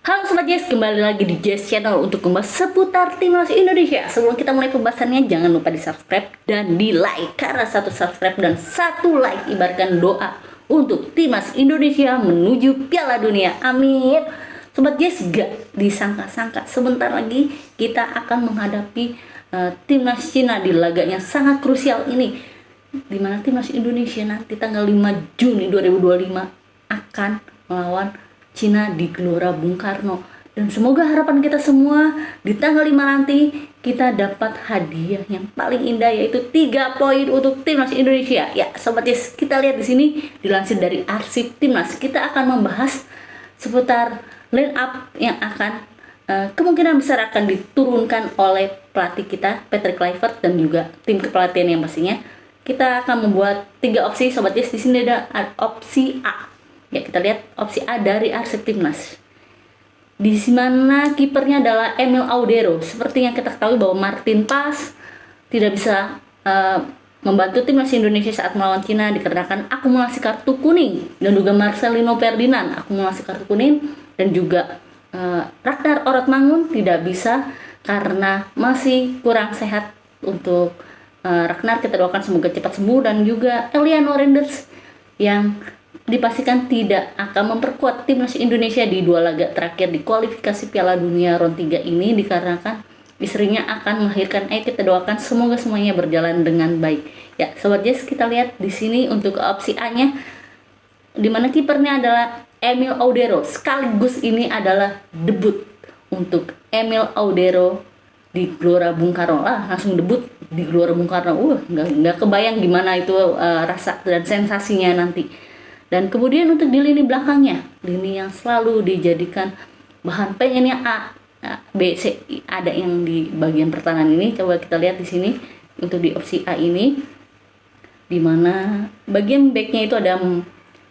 Halo Sobat Jazz, kembali lagi di Jazz Channel untuk membahas seputar Timnas Indonesia. Sebelum kita mulai pembahasannya, jangan lupa di subscribe dan di like. Karena satu subscribe dan satu like ibaratkan doa untuk Timnas Indonesia menuju Piala Dunia. Amin. Sobat Jazz, gak disangka-sangka sebentar lagi kita akan menghadapi Timnas Cina di laganya sangat krusial ini, dimana Timnas Indonesia nanti tanggal 5 Juni 2025 akan melawan Cina di Gelora Bung Karno. Dan semoga harapan kita semua di tanggal 5 nanti kita dapat hadiah yang paling indah, yaitu 3 poin untuk Timnas Indonesia. Ya, Sobat Jazz, kita lihat di sini dilansir dari arsip Timnas. Kita akan membahas seputar line up yang akan kemungkinan besar akan diturunkan oleh pelatih kita Patrick Kluivert dan juga tim kepelatihan yang pastinya. Kita akan membuat 3 opsi Sobat Jazz. Di sini ada opsi A. Ya, kita lihat opsi A dari arsip Timnas. Di mana kipernya adalah Emil Audero. Seperti yang kita ketahui bahwa Martin Pas tidak bisa membantu Timnas Indonesia saat melawan Cina dikarenakan akumulasi kartu kuning, dan juga Marcelino Ferdinand akumulasi kartu kuning, dan juga Ragnar Orotmangun tidak bisa karena masih kurang sehat. Untuk Ragnar kita doakan semoga cepat sembuh, dan juga Eliano Renders yang dipastikan tidak akan memperkuat Timnas Indonesia di 2 laga terakhir di kualifikasi Piala Dunia round 3 ini dikarenakan istrinya akan melahirkan. Kita doakan semoga semuanya berjalan dengan baik. Ya, Sobat Jazz, kita lihat di sini untuk opsi A-nya, di mana kipernya adalah Emil Audero. Sekaligus ini adalah debut untuk Emil Audero di Gelora Bung Karno. Langsung debut di Gelora Bung Karno. Nggak kebayang gimana itu rasa dan sensasinya nanti. Dan kemudian untuk di lini belakangnya, lini yang selalu dijadikan bahan pengennya A, B, C, ada yang di bagian pertahanan ini. Coba kita lihat di sini untuk di opsi A ini, di mana bagian backnya itu ada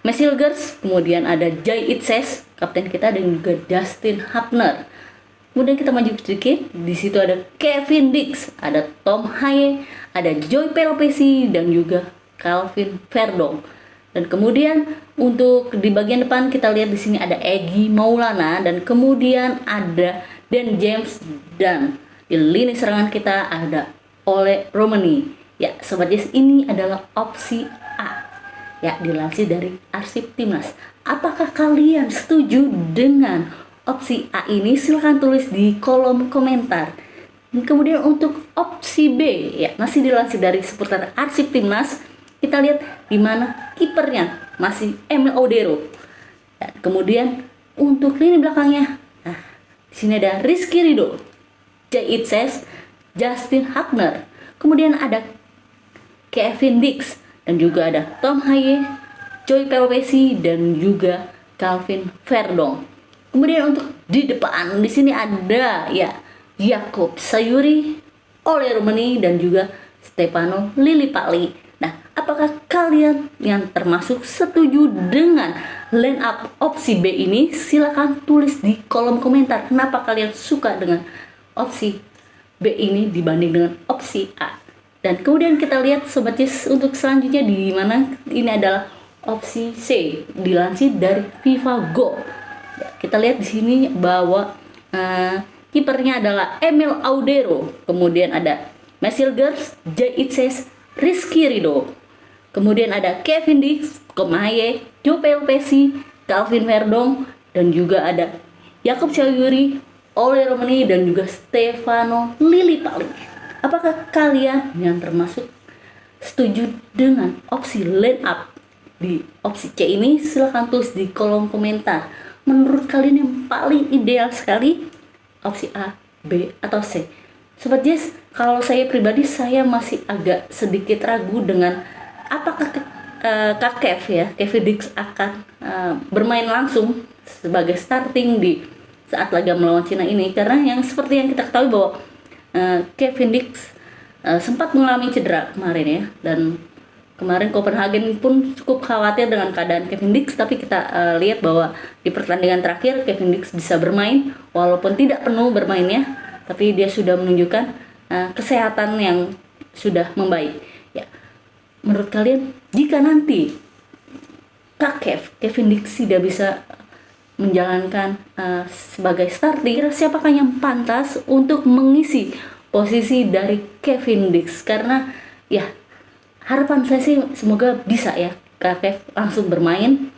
Mesilgers, kemudian ada Jai Itses, kapten kita, dan juga Dustin Hapner. Kemudian kita maju sedikit, di situ ada Kevin Dix, ada Tom Haye, ada Joy Pelopesi, dan juga Calvin Verdong. Dan kemudian untuk di bagian depan kita lihat di sini ada Egy Maulana, dan kemudian ada Dan James, dan di lini serangan kita ada Ole Romani. Ya, Sobat Jazz, ini adalah opsi A. Ya, dilansir dari arsip Timnas. Apakah kalian setuju dengan opsi A ini? Silahkan tulis di kolom komentar. Dan kemudian untuk opsi B, ya, masih dilansir dari seputar arsip Timnas. Kita lihat di mana kipernya masih Emil Audero. Dan kemudian untuk lini belakangnya, di sini ada Rizky Ridho, Jai Itses, Justin Hapner. Kemudian ada Kevin Dix, dan juga ada Tom Haye, Joy Pelopesi, dan juga Calvin Verdong. Kemudian untuk di depan di sini ada ya Jakub Sayuri, Ole Romani, dan juga Stefano Lillipali. Nah, apakah kalian yang termasuk setuju dengan line up opsi B ini? Silahkan tulis di kolom komentar kenapa kalian suka dengan opsi B ini dibanding dengan opsi A. Dan kemudian kita lihat Sobat Jazz untuk selanjutnya, di mana ini adalah opsi C, dilansir dari FIFA Go. Ya, kita lihat di sini bahwa kipernya adalah Emil Audero, kemudian ada Mesilgers, Jai Itses, Rizky Ridho, kemudian ada Kevin Dix, Tom Haye, Joy Pelopesi, Calvin Verdong, dan juga ada Jakub Sayuri, Ole Romani, dan juga Stefano Lillipali. Apakah kalian yang termasuk setuju dengan opsi line up di opsi C ini? Silahkan tulis di kolom komentar. Menurut kalian yang paling ideal sekali opsi A, B, atau C? Sobat Jazz, kalau saya pribadi, saya masih agak sedikit ragu dengan apakah Kak Kev, ya, Kevin Dix akan bermain langsung sebagai starting di saat laga melawan Cina ini. Karena yang seperti yang kita ketahui bahwa Kevin Dix sempat mengalami cedera kemarin, ya, dan kemarin Copenhagen pun cukup khawatir dengan keadaan Kevin Dix. Tapi kita lihat bahwa di pertandingan terakhir Kevin Dix bisa bermain walaupun tidak penuh bermainnya, tapi dia sudah menunjukkan kesehatan yang sudah membaik. Ya, menurut kalian jika nanti Kak Kevin Dix tidak bisa menjalankan sebagai starter, siapakah yang pantas untuk mengisi posisi dari Kevin Dix? Karena ya harapan saya sih semoga bisa ya Kak Kev langsung bermain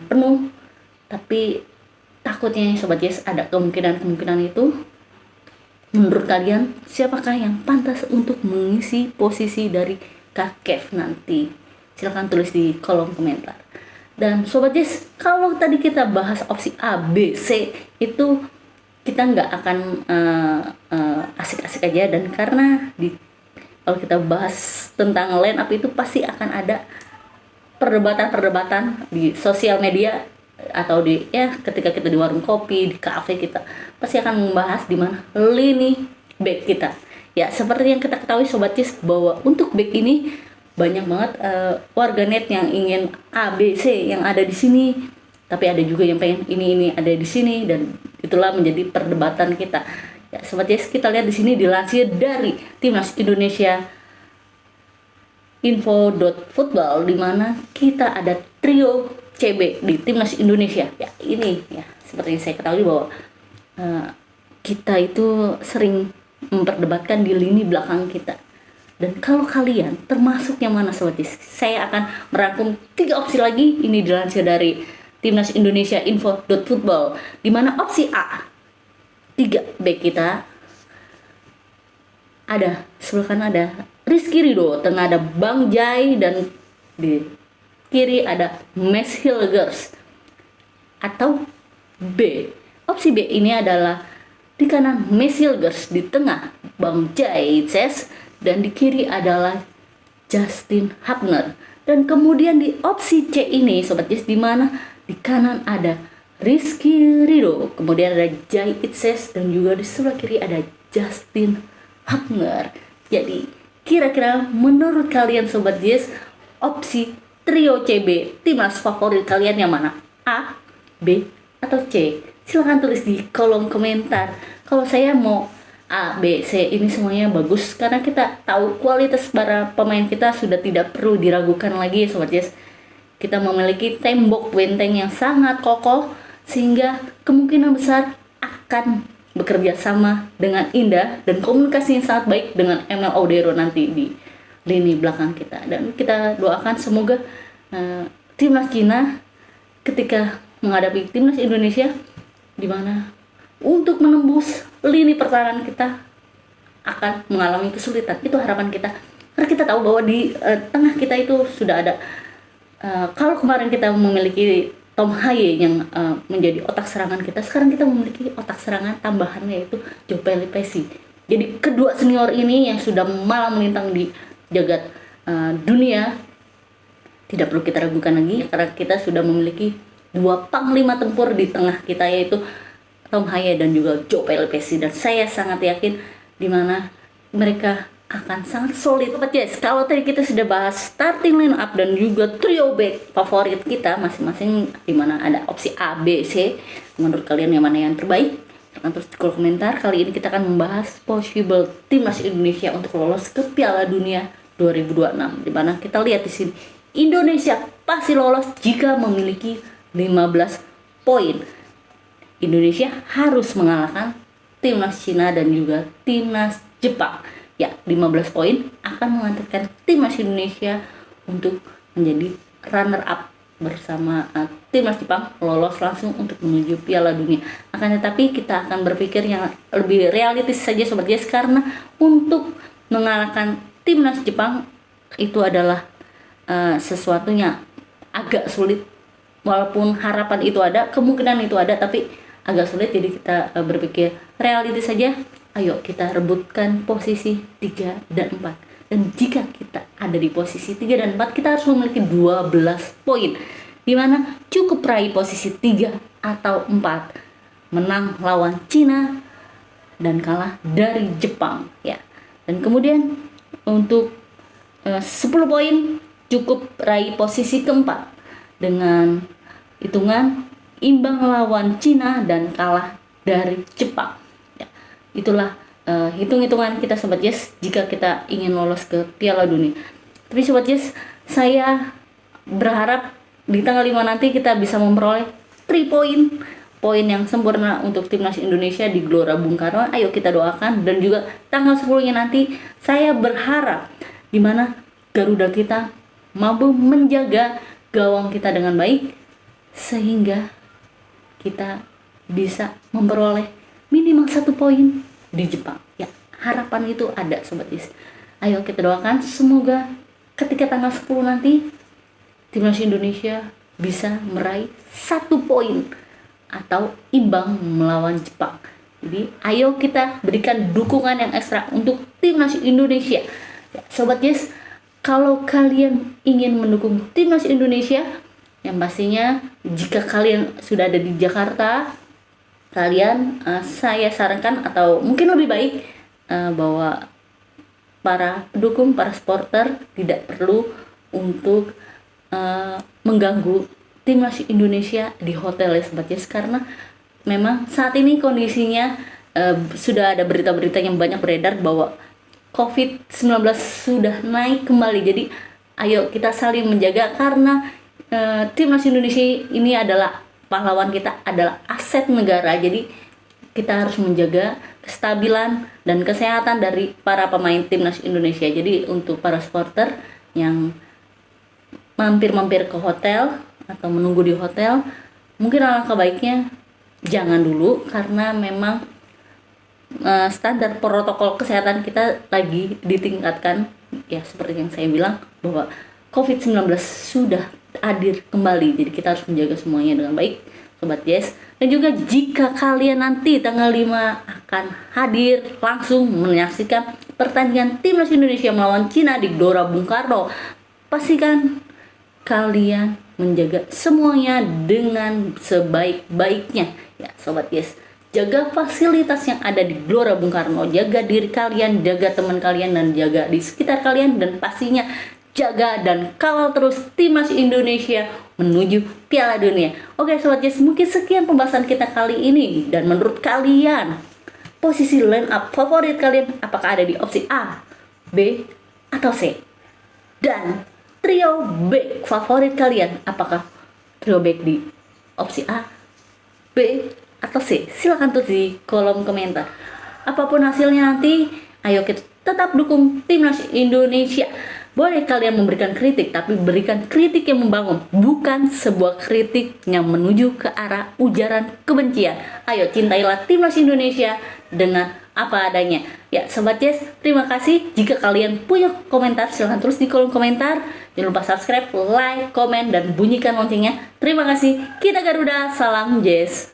penuh, tapi takutnya Sobat Yes ada kemungkinan itu. Menurut kalian siapakah yang pantas untuk mengisi posisi dari Kak Kev nanti? Silahkan tulis di kolom komentar. Dan Sobat Yes, kalau tadi kita bahas opsi A, B, C, itu kita nggak akan asik-asik aja, dan karena kalau kita bahas tentang line up itu pasti akan ada perdebatan di sosial media atau ketika kita di warung kopi, di kafe, kita pasti akan membahas di mana lini back kita. Ya, seperti yang kita ketahui Sobat Yes, bahwa untuk back ini banyak banget warganet yang ingin A, B, C yang ada di sini, tapi ada juga yang pengen ini ada di sini, dan itulah menjadi perdebatan kita. Ya, Sobat Yes, kita lihat di sini dilansir dari Timnas Indonesia info.football, di mana kita ada trio CB di Timnas Indonesia. Ya, ini ya seperti yang saya ketahui bahwa kita itu sering memperdebatkan di lini belakang kita. Dan kalau kalian termasuk yang mana Sobat Yes, saya akan merangkum 3 opsi lagi. Ini dilansir dari Timnas Indonesia info.football, di mana opsi A, 3 back kita ada, sebelah kanan ada Rizky Ridho, tengah ada Bang Jai, dan di kiri ada Mes Hilgers. Atau B, opsi B ini adalah di kanan Mes Hilgers, di tengah Bang Jai Ces, dan di kiri adalah Justin Hapner. Dan kemudian di opsi C ini Sobat Yes, di mana di kanan ada Rizky Ridho, kemudian ada Jai Itses, dan juga di sebelah kiri ada Justin Hapner. Jadi kira-kira menurut kalian Sobat Yes, opsi trio CB timnas favorit kalian yang mana? A, B, atau C? Silahkan tulis di kolom komentar. Kalau saya mau A, B, C, ini semuanya bagus, karena kita tahu kualitas para pemain kita sudah tidak perlu diragukan lagi Sobat Yes. Kita memiliki tembok benteng yang sangat kokoh, sehingga kemungkinan besar akan bekerja sama dengan indah dan komunikasi yang sangat baik dengan Emil Audero nanti di lini belakang kita. Dan kita doakan semoga timnas Cina ketika menghadapi timnas Indonesia, di mana untuk menembus lini pertahanan kita akan mengalami kesulitan. Itu harapan kita, karena kita tahu bahwa di tengah kita itu sudah ada kalau kemarin kita memiliki Tom Haye yang menjadi otak serangan kita, sekarang kita memiliki otak serangan tambahan, yaitu Joe Pelipesi. Jadi kedua senior ini yang sudah malang melintang di jagat dunia tidak perlu kita ragukan lagi, karena kita sudah memiliki 2 panglima tempur di tengah kita, yaitu Tom Haye dan juga Joe Pelipesi. Dan saya sangat yakin di mana mereka akan sangat solid. Sobat Yes, kalau tadi kita sudah bahas starting line up dan juga trio back favorit kita masing-masing, di mana ada opsi A, B, C. Menurut kalian yang mana yang terbaik? Silahkan tulis di kolom komentar. Kali ini kita akan membahas possible timnas Indonesia untuk lolos ke Piala Dunia 2026, di mana kita lihat di sini Indonesia pasti lolos jika memiliki 15 poin. Indonesia harus mengalahkan timnas Cina dan juga timnas Jepang. Ya, 15 poin akan mengantarkan timnas Indonesia untuk menjadi runner up bersama timnas Jepang, lolos langsung untuk menuju Piala Dunia. Akan tetapi kita akan berpikir yang lebih realistis saja Sobat Yes, karena untuk mengalahkan timnas Jepang itu adalah sesuatunya agak sulit. Walaupun harapan itu ada, kemungkinan itu ada, tapi agak sulit. Jadi kita berpikir realistis saja. Ayo kita rebutkan posisi 3 dan 4. Dan jika kita ada di posisi 3 dan 4, kita harus memiliki 12 poin, dimana cukup raih posisi 3 atau 4, menang lawan Cina dan kalah dari Jepang ya. Dan kemudian untuk 10 poin cukup raih posisi keempat dengan hitungan imbang lawan Cina dan kalah dari Jepang. Itulah hitung-hitungan kita Sobat Yes jika kita ingin lolos ke Piala Dunia. Tapi Sobat Yes, saya berharap di tanggal 5 nanti kita bisa memperoleh 3 poin yang sempurna untuk timnas Indonesia di Gelora Bung Karno. Ayo kita doakan. Dan juga tanggal 10-nya nanti saya berharap dimana Garuda kita mampu menjaga gawang kita dengan baik sehingga kita bisa memperoleh minimal 1 poin di Jepang. Ya, harapan itu ada Sobat Yes. Ayo kita doakan semoga ketika tanggal 10 nanti timnas Indonesia bisa meraih 1 poin atau imbang melawan Jepang. Jadi ayo kita berikan dukungan yang ekstra untuk timnas Indonesia. Ya, Sobat Yes, kalau kalian ingin mendukung timnas Indonesia, yang pastinya jika kalian sudah ada di Jakarta, kalian saya sarankan atau mungkin lebih baik bahwa para pendukung, para supporter tidak perlu untuk mengganggu timnas Indonesia di hotel ya Sobat Yes, karena memang saat ini kondisinya sudah ada berita-berita yang banyak beredar bahwa COVID-19 sudah naik kembali. Jadi ayo kita saling menjaga karena timnas Indonesia ini adalah pahlawan kita, adalah aset negara. Jadi kita harus menjaga kestabilan dan kesehatan dari para pemain timnas Indonesia. Jadi untuk para supporter yang mampir-mampir ke hotel atau menunggu di hotel, mungkin alangkah baiknya jangan dulu karena memang standar protokol kesehatan kita lagi ditingkatkan. Ya seperti yang saya bilang bahwa COVID-19 sudah hadir kembali, jadi kita harus menjaga semuanya dengan baik Sobat Yes. Dan juga jika kalian nanti tanggal 5 akan hadir langsung menyaksikan pertandingan timnas Indonesia melawan Cina di Gelora Bung Karno, pastikan kalian menjaga semuanya dengan sebaik-baiknya ya Sobat Yes. Jaga fasilitas yang ada di Gelora Bung Karno, jaga diri kalian, jaga teman kalian, dan jaga di sekitar kalian, dan pastinya jaga dan kawal terus timnas Indonesia menuju Piala Dunia. Oke Sobat Yes, mungkin sekian pembahasan kita kali ini. Dan menurut kalian, posisi line up favorit kalian apakah ada di opsi A, B, atau C? Dan trio back favorit kalian apakah trio back di opsi A, B, atau C? Silahkan tulis di kolom komentar. Apapun hasilnya nanti, ayo kita tetap dukung timnas Indonesia. Boleh kalian memberikan kritik, tapi berikan kritik yang membangun, bukan sebuah kritik yang menuju ke arah ujaran kebencian. Ayo cintailah timnas Indonesia dengan apa adanya. Ya Sobat Yes, terima kasih. Jika kalian punya komentar, silahkan tulis di kolom komentar. Jangan lupa subscribe, like, komen, dan bunyikan loncengnya. Terima kasih. Kita Garuda, salam Yes.